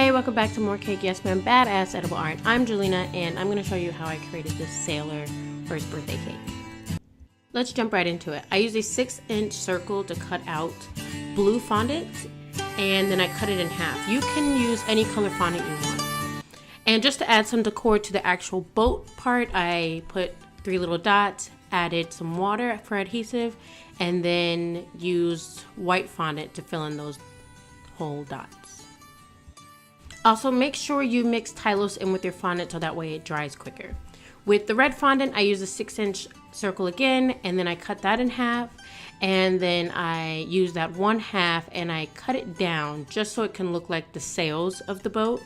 Hey, welcome back to more Cake Yes Ma'am Badass Edible Art. I'm Jelena, and I'm going to show you how I created this sailor first birthday cake. Let's jump right into it. I used a 6-inch circle to cut out blue fondant, and then I cut it in half. You can use any color fondant you want. And just to add some decor to the actual boat part, I put 3 little dots, added some water for adhesive, and then used white fondant to fill in those whole dots. Also, make sure you mix Tylose in with your fondant so that way it dries quicker. With the red fondant, I use a 6-inch circle again, and then I cut that in half, and then I use that 1/2 and I cut it down just so it can look like the sails of the boat,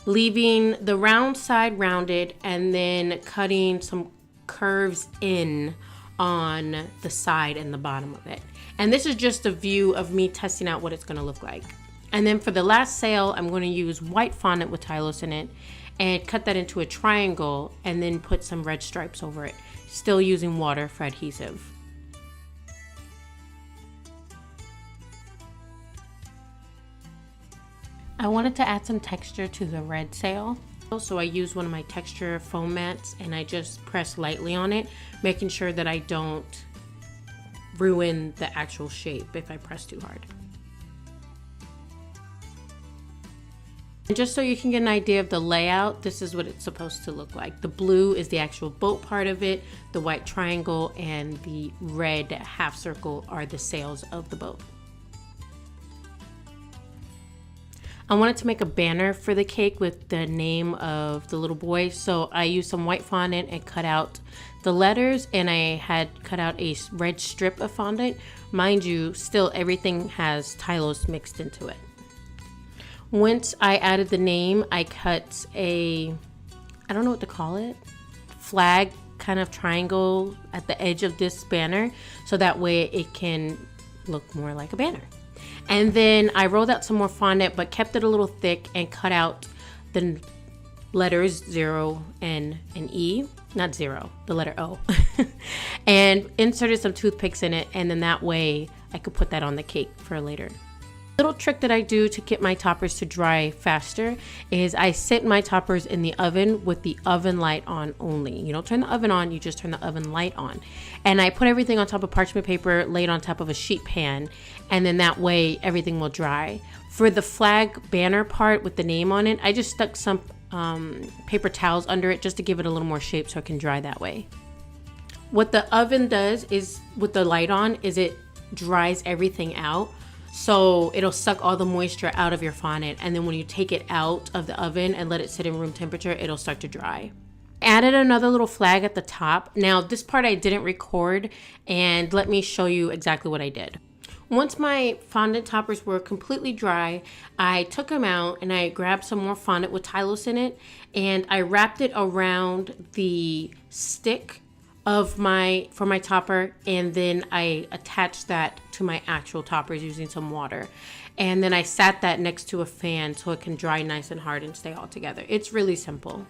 leaving the round side rounded and then cutting some curves in on the side and the bottom of it. And this is just a view of me testing out what it's going to look like. And then for the last sail, I'm going to use white fondant with Tylose in it and cut that into a triangle and then put some red stripes over it, still using water for adhesive. I wanted to add some texture to the red sail, so I used one of my texture foam mats and I just press lightly on it, making sure that I don't ruin the actual shape if I press too hard. And just so you can get an idea of the layout, this is what it's supposed to look like. The blue is the actual boat part of it, the white triangle and the red half circle are the sails of the boat. I wanted to make a banner for the cake with the name of the little boy, so I used some white fondant and cut out the letters, and I had cut out a red strip of fondant. Mind you, still everything has Tylose mixed into it. Once I added the name, I cut I don't know what to call it, flag kind of triangle at the edge of this banner so that way it can look more like a banner. And then I rolled out some more fondant but kept it a little thick and cut out the letters 0 and an E, not 0, the letter O, and inserted some toothpicks in it, and then that way I could put that on the cake for later. Little trick that I do to get my toppers to dry faster is I sit my toppers in the oven with the oven light on only. You don't turn the oven on, you just turn the oven light on. And I put everything on top of parchment paper laid on top of a sheet pan, and then that way everything will dry. For the flag banner part with the name on it, I just stuck some paper towels under it just to give it a little more shape so it can dry that way. What the oven does is, with the light on, is it dries everything out. So it'll suck all the moisture out of your fondant, and then when you take it out of the oven and let it sit in room temperature, it'll start to dry. Added another little flag at the top. Now this part I didn't record, and let me show you exactly what I did. Once my fondant toppers were completely dry, I took them out and I grabbed some more fondant with Tylose in it, and I wrapped it around the stick of my topper, and then I attached that to my actual toppers using some water, and then I sat that next to a fan so it can dry nice and hard and stay all together. It's really simple.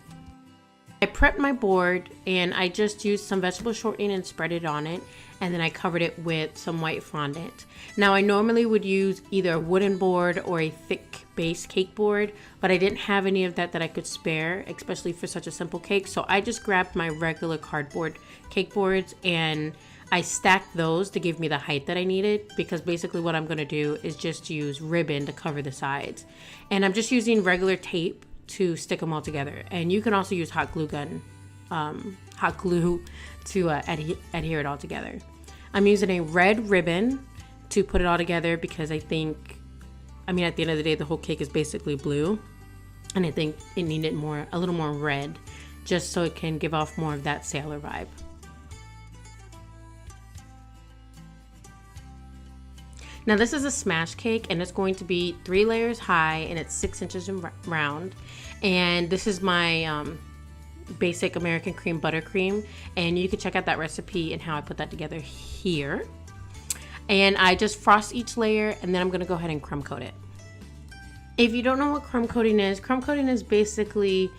I prepped my board and I just used some vegetable shortening and spread it on it, and then I covered it with some white fondant. Now I normally would use either a wooden board or a thick base cake board, but I didn't have any of that I could spare, especially for such a simple cake, so I just grabbed my regular cardboard cake boards and I stacked those to give me the height that I needed, because basically what I'm going to do is just use ribbon to cover the sides, and I'm just using regular tape to stick them all together. And you can also use hot glue to adhere it all together. I'm using a red ribbon to put it all together because at the end of the day the whole cake is basically blue, and I think it needed a little more red just so it can give off more of that sailor vibe. Now this is a smash cake, and it's going to be 3 layers high, and it's 6 inches round. And this is my basic American cream buttercream, and you can check out that recipe and how I put that together here. And I just frost each layer, and then I'm going to go ahead and crumb coat it. If you don't know what crumb coating is basically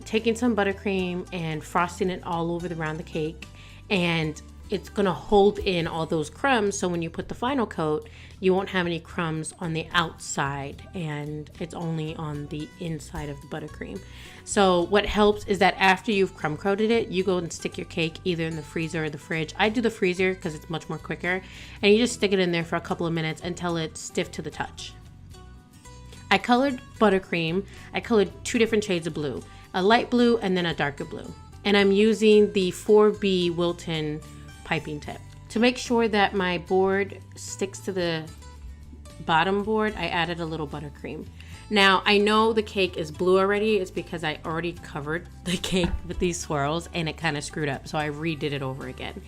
taking some buttercream and frosting it all over around the cake, and it's gonna hold in all those crumbs, so when you put the final coat, you won't have any crumbs on the outside, and it's only on the inside of the buttercream. So what helps is that after you've crumb coated it, you go and stick your cake either in the freezer or the fridge. I do the freezer because it's much more quicker, and you just stick it in there for a couple of minutes until it's stiff to the touch. I colored buttercream. I colored 2 different shades of blue, a light blue and then a darker blue. And I'm using the 4B Wilton piping tip. To make sure that my board sticks to the bottom board, I added a little buttercream. Now, I know the cake is blue already. It's because I already covered the cake with these swirls and it kind of screwed up, so I redid it over again.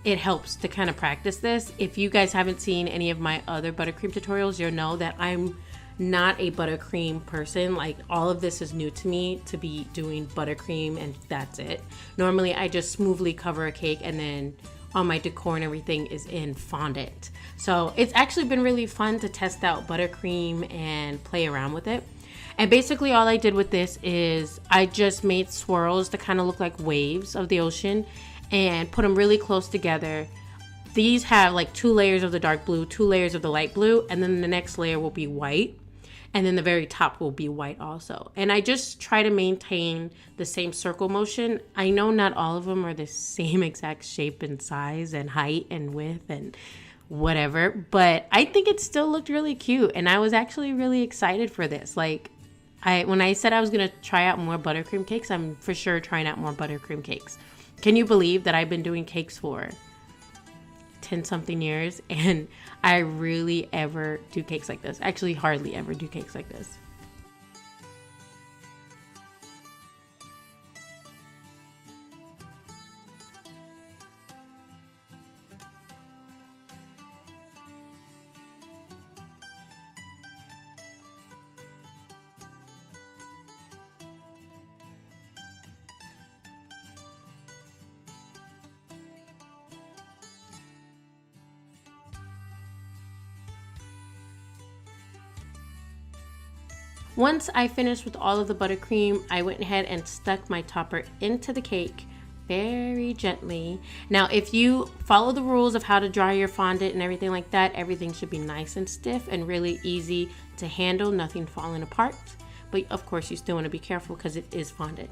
It helps to kind of practice this. If you guys haven't seen any of my other buttercream tutorials, you'll know that I'm not a buttercream person. Like, all of this is new to me, to be doing buttercream and that's it. Normally I just smoothly cover a cake and then all my decor and everything is in fondant. So it's actually been really fun to test out buttercream and play around with it. And basically all I did with this is I just made swirls to kind of look like waves of the ocean and put them really close together. These have like 2 layers of the dark blue, 2 layers of the light blue, and then the next layer will be white. And then the very top will be white also. And I just try to maintain the same circle motion. I know not all of them are the same exact shape and size and height and width and whatever, but I think it still looked really cute. And I was actually really excited for this. Like, when I said I was gonna try out more buttercream cakes, I'm for sure trying out more buttercream cakes. Can you believe that I've been doing cakes for 10 something years and I really ever do cakes like this? Actually, hardly ever do cakes like this. Once I finished with all of the buttercream, I went ahead and stuck my topper into the cake very gently. Now, if you follow the rules of how to dry your fondant and everything like that, everything should be nice and stiff and really easy to handle, nothing falling apart. But of course, you still want to be careful because it is fondant.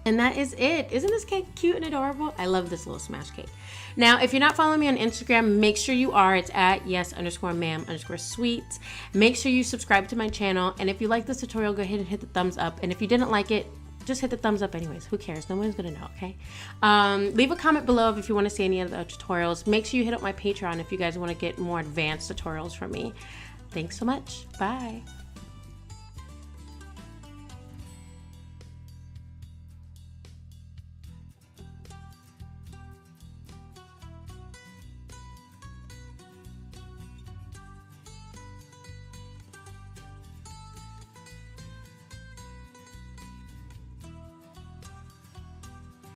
And that is it. Isn't this cake cute and adorable? I love this little smash cake. Now, if you're not following me on Instagram, make sure you are. It's at yes_ma'am_sweets. Make sure you subscribe to my channel. And if you like this tutorial, go ahead and hit the thumbs up. And if you didn't like it, just hit the thumbs up anyways. Who cares? No one's gonna know, okay? Leave a comment below if you want to see any of the tutorials. Make sure you hit up my Patreon if you guys want to get more advanced tutorials from me. Thanks so much. Bye.